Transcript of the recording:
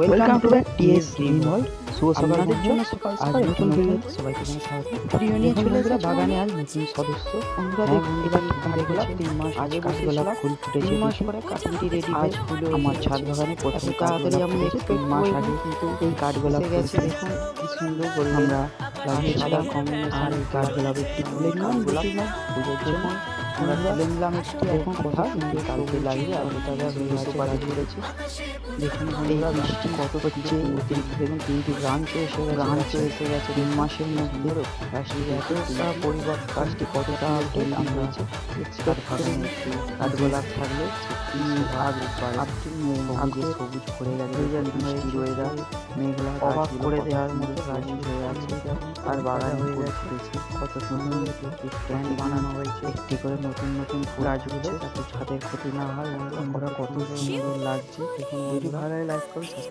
Welcome to the TS green world. শুভ সকাল জন্য সকাল সকাল নতুন ভিডিওতে সবাইকে জানাই স্বাগত। ভিডিও নিয়ে চলে এসেছে বাগানে আজ নতুন সদস্য। বন্ধুরা দেখুন 3 মাস আগে কাঠগোলাপ ফুল ফুটেছে, 3 মাস পরে কাঠগোলাপটি রেডি আজ ফুল আমার ছাদ বাগানে প্রথম তাড়াতাড়ি আমি 3 মাস আগে কিন্তু এই কাঠগোলাপ গেছে। দেখুন কি সুন্দর করে আমরা লাগিয়েছিলাম আর এই কাঠগোলাপের একটি ফুলের নাম গোলাপ পুজোর জন্য আমরা তুলে নিলাম একটি এখন কথা কিন্তু কালকে লাগিয়ে আর তারা হয়ে বাড়ি করেছি। দেখুন এই বৃষ্টি কত হচ্ছে, দেখুন 3টি ব্রাঞ্চে এসে গেছে 3 মাসের মধ্যে। এতটা পরিবার কাজটি কতটা হেল্প হয়েছে এক্সপেক্ট করে কাঠগোলাপ থাকলে আগে সবুজ ভরে গেছে। বৃষ্টির ওয়েদার মেঘলা অবাক করে দেওয়ার মতো রাজি হয়ে আছে আর বাগান হয়ে গেছে। কত সুন্দর স্ট্যান্ড বানানো হয়েছে, একটি করে নতুন নতুন ফুল গাছগুলো যাতে ছাদের ক্ষতি না হয়। আমরা কত সুন্দর লাগছে। দেখুন যদি ভালো লাগে লাইক করুন।